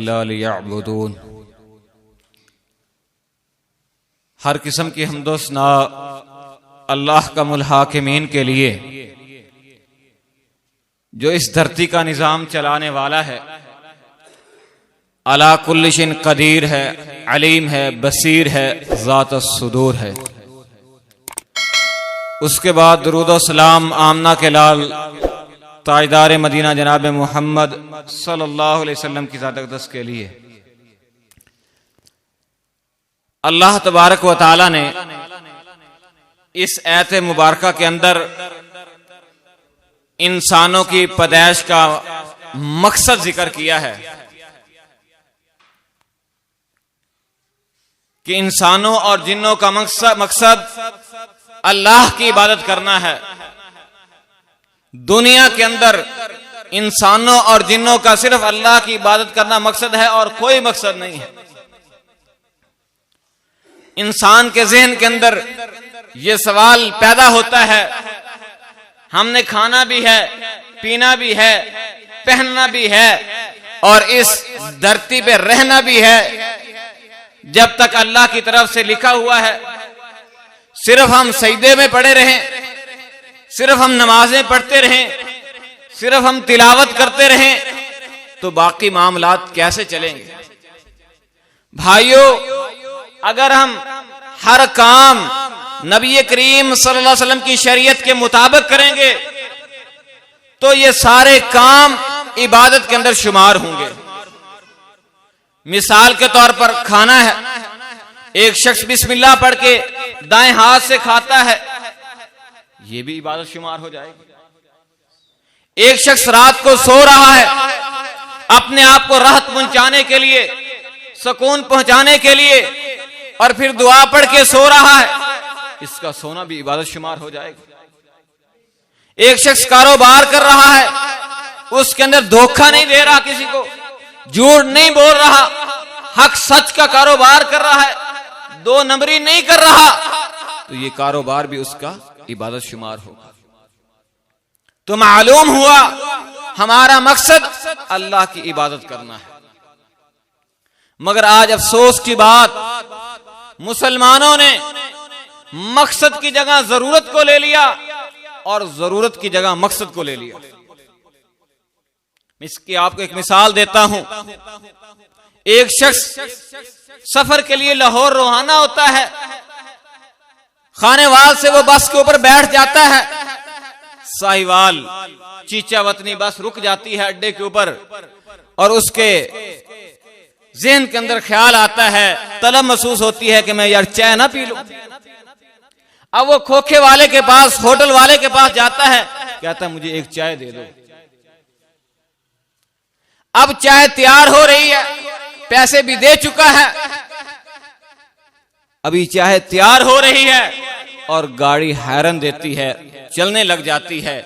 इल्ला लियअबुदून। हर किस्म की हम्दो सना अल्लाह का मुल्हाकिमीन के लिए, जो इस धरती का निजाम चलाने वाला है, अला कुल्लि शैइन कदीर है, अलीम है, बसीर है, ज़ात अस्सुदूर है। उसके बाद दुरूद व सलाम आमना के लाल ताजदार मदीना जनाब मोहम्मद सल्लल्लाहु अलैहि वसल्लम की ज़ात अक़दस के लिए। अल्लाह तबारक व तआला ने इस आयत मुबारका के अंदर इंसानों की पैदाइश का मकसद जिक्र किया है कि इंसानों और जिन्नों का मकसद अल्लाह की इबादत करना है। दुनिया के अंदर इंसानों और जिन्नों का सिर्फ अल्लाह की इबादत करना मकसद है और कोई मकसद नहीं है। इंसान के ज़हन के अंदर यह सवाल पैदा होता है, हमने खाना भी है, पीना भी है, पहनना भी है और इस धरती पे रहना भी है। जब तक अल्लाह की तरफ से लिखा हुआ है, सिर्फ हम सजदे में पड़े रहें, सिर्फ हम नमाजें पढ़ते रहें, सिर्फ हम तिलावत करते रहें, तो बाकी मामलात कैसे चलेंगे? भाइयों, अगर हम हर काम नबी करीम सल्लल्लाहु अलैहि वसल्लम की शरीयत के मुताबिक करेंगे तो ये सारे काम इबादत के अंदर शुमार होंगे। मिसाल के तौर पर खाना है, एक शख्स बिस्मिल्लाह पढ़ के दाएं हाथ से खाता है, यह भी इबादत शुमार हो जाएगी। एक शख्स रात को सो रहा है, अपने आप को राहत पहुंचाने के लिए, सुकून पहुंचाने के लिए, और फिर दुआ पढ़ के सो रहा है, इसका सोना भी इबादत शुमार हो जाएगा। एक शख्स कारोबार कर रहा है, उसके अंदर धोखा नहीं दे रहा, किसी को झूठ नहीं बोल रहा, हक सच का कारोबार कर रहा है, दो नंबरी नहीं कर रहा, तो ये कारोबार भी उसका इबादत शुमार होगा। तो मालूम हुआ हमारा मकसद अल्लाह की इबादत करना है। मगर आज अफसोस की बात, मुसलमानों ने मकसद की जगह जरूरत को ले लिया और जरूरत की जगह मकसद को ले लिया। इसकी आपको एक मिसाल देता हूं। एक शख्स सफर के लिए लाहौर रवाना होता है, खानेवाल से वो बस के ऊपर बैठ जाता है, साहिवाल चीचा वतनी बस रुक जाती है अड्डे के ऊपर और उसके ज़हन के अंदर ख्याल आता है, तलब महसूस होती है कि मैं यार चाय ना पी लूं। अब वो खोखे वाले के पास, होटल वाले के पास जाता है, कहता है मुझे एक चाय दे दो। अब चाय तैयार हो रही है, पैसे भी दे चुका है, अभी चाय तैयार हो रही है और गाड़ी हैरन देती है, चलने लग जाती है।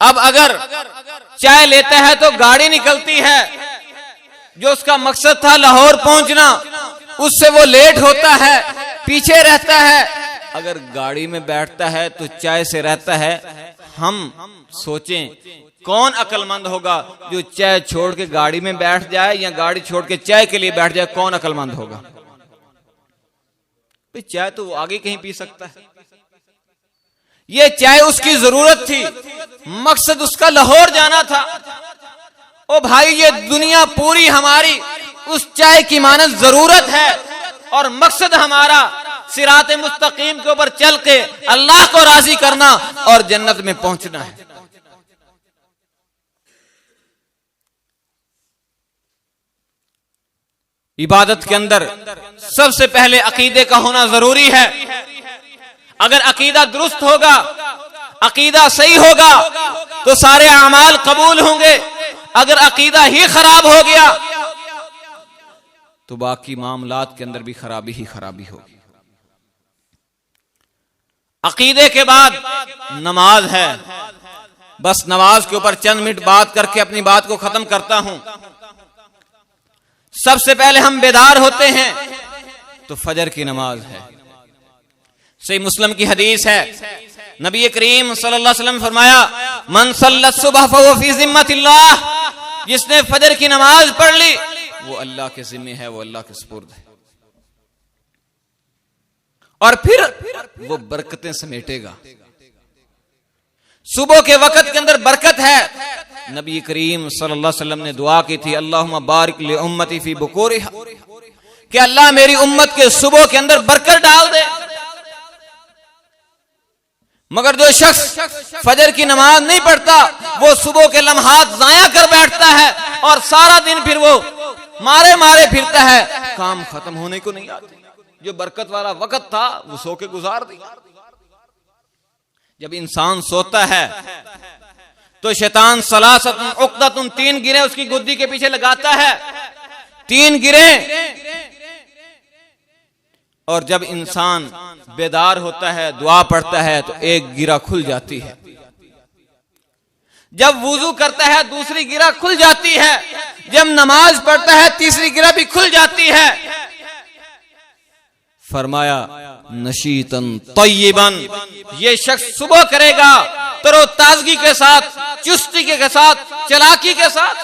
अब अगर चाय लेता है तो गाड़ी निकलती है, जो उसका मकसद था लाहौर पहुंचना, उससे वो लेट होता है, पीछे रहता है। अगर गाड़ी में बैठता है तो चाय से रहता है। हम सोचें कौन अक्लमंद होगा जो चाय छोड़ के गाड़ी में बैठ जाए या गाड़ी छोड़ के चाय के लिए बैठ जाए? कौन अक्लमंद होगा? चाय तो वो आगे कहीं पी सकता है। ये चाय उसकी जरूरत थी, मकसद उसका लाहौर जाना था। ओ भाई, ये दुनिया पूरी हमारी उस चाय की मानद जरूरत है और मकसद हमारा सिराते मुस्तकीम के ऊपर चल के अल्लाह को राजी करना और जन्नत में पहुंचना है। इबादत के अंदर सबसे पहले अकीदे का होना जरूरी है। अगर अकीदा दुरुस्त होगा, अकीदा सही होगा तो सारे अमाल कबूल होंगे। अगर अकीदा ही खराब हो गया तो बाकी मामलात के अंदर भी खराबी ही खराबी होगी। अकीदे के बाद नमाज है। बस नमाज के ऊपर चंद मिनट बात करके अपनी बात को खत्म करता हूं। सबसे पहले हम बेदार होते हैं तो फजर की नमाज है। सही मुस्लिम की हदीस है, नबी करीम सल्लल्लाहु अलैहि वसल्लम फरमाया, मन सल्लत सुबह फहुव फी जिम्मतिल्लाह, जिसने फजर की नमाज पढ़ ली वो अल्लाह के जिम्मे है, वो अल्लाह के सुपुर्द है, और फिर वो बरकतें समेटेगा। सुबह के वक्त के अंदर बरकत है। नबी करीम सल्लल्लाहु अलैहि वसल्लम ने दुआ की थी, अल्लाहुम्मा बारिक li उम्मती फी बुकूरिहा, कि अल्लाह मेरी उम्मत के सुबह के अंदर बरकत डाल दे। मगर जो शख्स फजर की नमाज नहीं पढ़ता वो सुबह के लम्हात जाया कर बैठता है और सारा दिन फिर वो मारे मारे फिरता है, काम खत्म होने को नहीं आती। जो बरकत वाला वक्त था वो सो के गुजार दिया। जब इंसान सोता है तो शैतान सलासतुन उक़दतुन, 3 गिरे उसकी गुद्दी के पीछे लगाता है, 3 गिरे। और जब इंसान बेदार होता है, दुआ पढ़ता है तो एक गिरा खुल जाती है। जब वुजू करता है दूसरी गिरा खुल जाती है। जब नमाज पढ़ता है तीसरी गिरा भी खुल जाती है। फरमाया नशीतन तय्यिबन, ये शख्स सुबह करेगा तरोताजगी के साथ, चुस्ती के साथ, चालाकी के साथ।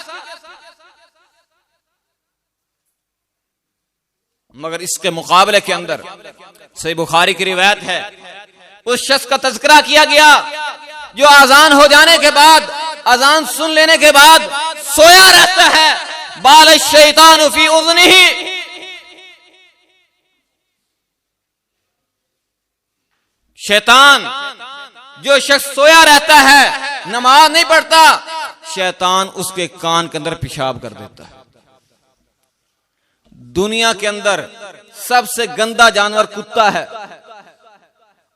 मगर इसके मुकाबले के अंदर सही बुखारी की रिवायत है, उस शख्स का तज़किरा किया गया जो अजान हो जाने के बाद, अजान सुन लेने के बाद सोया रहता है। बाल शैतान फी उज़निही, शैतान, जो शख्स सोया रहता है, नमाज नहीं पढ़ता, शैतान उसके कान के अंदर पेशाब कर देता है। दुनिया के अंदर सबसे गंदा जानवर कुत्ता है,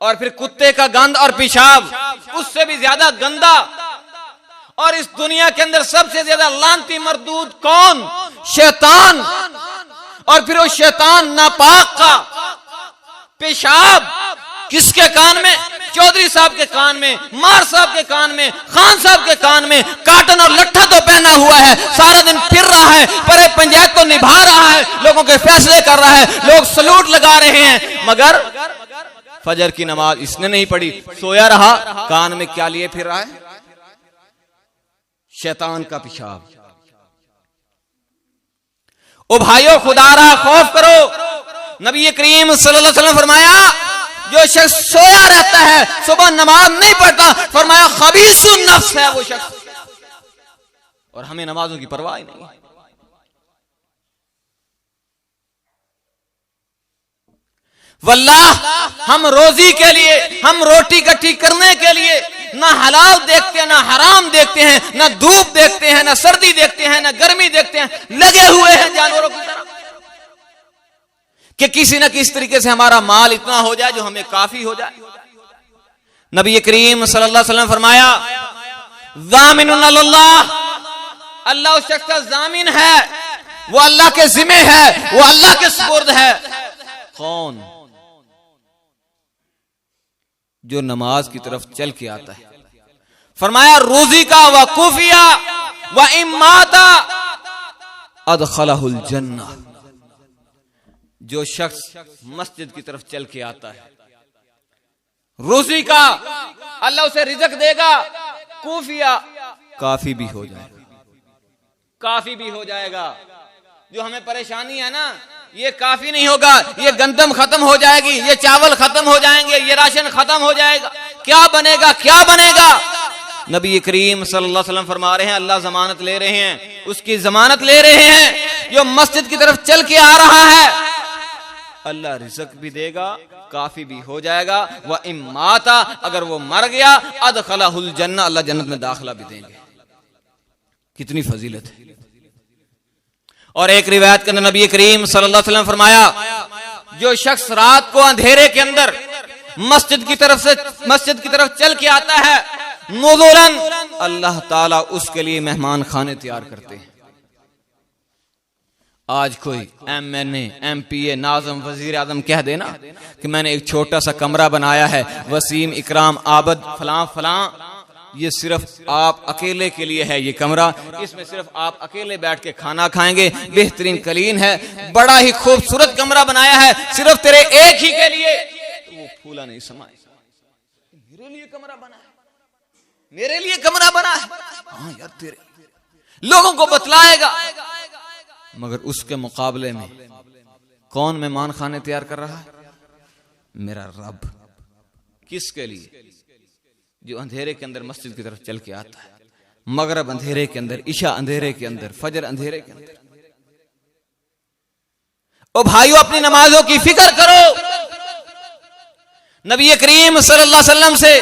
और फिर कुत्ते का गंद और पेशाब उससे भी ज्यादा गंदा। और इस दुनिया के अंदर सबसे ज्यादा लानती मरदूद कौन? शैतान। और फिर वो शैतान नापाक का पेशाब किसके कान में? चौधरी साहब के कान में, मार साहब के कान में, खान साहब के कान में। काटन और लट्ठा तो पहना हुआ है, सारा दिन फिर रहा है, पर पंचायत तो निभा रहा है, लोगों के फैसले कर रहा है, लोग सलूट लगा रहे हैं, मगर फजर की नमाज इसने नहीं पढ़ी, सोया रहा, कान में क्या लिए फिर रहा है? शैतान का पेशाब। ओ भाइयों, खुदारा खौफ करो। नबी करीम सल्लल्लाहु अलैहि वसल्लम फरमाया, जो शख्स सोया रहता है, सुबह नमाज नहीं पढ़ता, फरमाया खबीसुन नफ्स है वो शख्स। और हमें नमाजों की परवाह ही नहीं। वल्लाह, हम रोजी के लिए, हम रोटी इकट्ठी करने के लिए ना हलाल देखते हैं, ना हराम देखते हैं, ना धूप देखते हैं, ना सर्दी देखते हैं, ना गर्मी देखते हैं, लगे हुए हैं जानवरों की तरह कि किसी न किसी तरीके से हमारा माल इतना हो जाए जो हमें काफी हो जाए। नबी करीम सल्लल्लाहु अलैहि वसल्लम फरमाया, ज़ामिनुन अल्लाह, अल्लाह उस शख्स का ज़ामिन है, वो अल्लाह के जिम्मे है, वो अल्लाह के सुपुर्द है। कौन? जो नमाज की तरफ चल के आता है। फरमाया रोजी का व कुफिया व इम्माता अदखलहुल जन्नह, जो शख्स मस्जिद की तरफ चल के आता है, रोजी का अल्लाह उसे रिज़्क देगा, कुफिया काफी भी हो जाएगा, काफी भी हो जाएगा। जो हमें परेशानी है ना, ये काफी नहीं होगा, ये गंदम खत्म हो जाएगी, ये चावल खत्म हो जाएंगे, ये राशन खत्म हो जाएगा, क्या बनेगा, क्या बनेगा? नबी करीम सल्लल्लाहु अलैहि वसल्लम फरमा रहे हैं, अल्लाह जमानत ले रहे हैं, उसकी जमानत ले रहे हैं, जो मस्जिद की तरफ चल के आ रहा है अल्लाह रिज़्क भी देगा, काफी भी हो जाएगा। व इम्माता, अगर वो मर गया, अदखलहुल जन्नह, अल्लाह जन्नत में दाखिला भी देंगे। कितनी फजीलत है। और एक रिवायत के अंदर नबी करीम सल्लल्लाहु अलैहि वसल्लम फरमाया, जो शख्स रात को अंधेरे के अंदर मस्जिद की तरफ चल के आता है, नुज़ुलन, अल्लाह ताला उसके लिए मेहमान खाने तैयार करते हैं। आज कोई MNA, MPA, नाज़म, वजीर आज़म कह देना कि मैंने एक छोटा सा कमरा बनाया है, वसीम, इकराम, आबद, फलां फलां, ये सिर्फ आप अकेले के लिए है ये कमरा, इसमें सिर्फ आप अकेले बैठ के खाना खाएंगे, बेहतरीन कलीन है, बड़ा ही खूबसूरत कमरा बनाया है, सिर्फ तेरे एक ही के लिए। तो वो फूला नहीं समाएगा, मेरे लिए कमरा बना है, मेरे लिए कमरा बना है। हाँ यार, तेरे लोगों को बतलाएगा, मगर उसके मुकाबले में कौन मेहमान खाने तैयार कर रहा है? मेरा रब। किसके लिए? जो अंधेरे के अंदर मस्जिद की तरफ चल के आता है, मगरब अंधेरे के अंदर, इशा अंधेरे के अंदर, फजर अंधेरे के अंदर। ओ भाइयों, अपनी नमाजों की फिक्र करो। नबी करीम सल्लल्लाहु अलैहि वसल्लम से,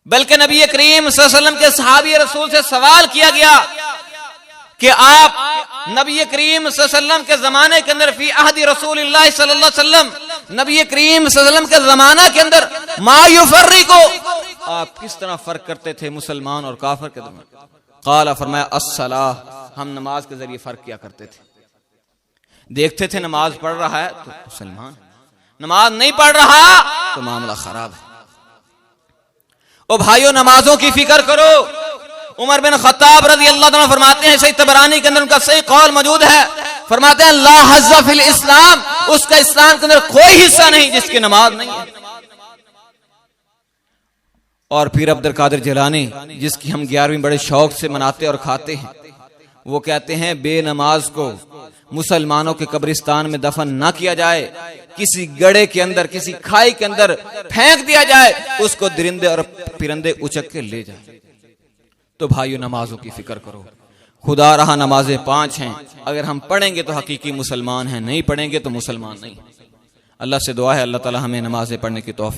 बल्कि नबी करीम सल्लल्लाहु अलैहि वसल्लम के सहाबी रसूल से सवाल किया गया कि आप नबी करीम सल्लल्लाहु अलैहि वसल्लम के जमाने के अंदर, फी अहदी रसूलिल्लाह सल्लल्लाहु अलैहि वसल्लम, नबी करीम सल्लल्लाहु अलैहि वसल्लम के जमाना के अंदर, मा युफर्रिकु, आप किस तरह फर्क करते थे मुसलमान और काफिर के दरमियान? काला, फरमाया, अस्सलाह, हम नमाज के जरिए फर्क किया करते थे। देखते थे नमाज पढ़ रहा है तो मुसलमान, नमाज नहीं पढ़ रहा तो मामला खराब है। ओ भाइयों, नमाजों की फिक्र करो। उमर बिन खत्ताब रज़ी अल्लाह अन्हु फरमाते हैं, सही तबरानी के अंदर उनका सही कौल मौजूद है, फरमाते हैं, ला हज़्ज़ फिल इस्लाम, उसका इस्लाम के अंदर कोई हिस्सा नहीं जिसकी नमाज नहीं है। और पीर अब्दुल कादिर जिलानी, जिसकी हम 11वीं बड़े शौक से मनाते और खाते हैं, वो कहते हैं, बेनमाज को मुसलमानों के कब्रिस्तान में दफन ना किया जाए, किसी गड़े के अंदर, किसी खाई के अंदर फेंक दिया जाए, उसको दरिंदे और परिंदे उचक के ले जाए। तो भाइयों, नमाजों की फिक्र करो। खुदा रहा नमाजें 5 हैं, अगर हम पढ़ेंगे तो हकीकी मुसलमान हैं, नहीं पढ़ेंगे तो मुसलमान नहीं। अल्लाह से दुआ है, अल्लाह ताला हमें नमाजें पढ़ने की तौफीक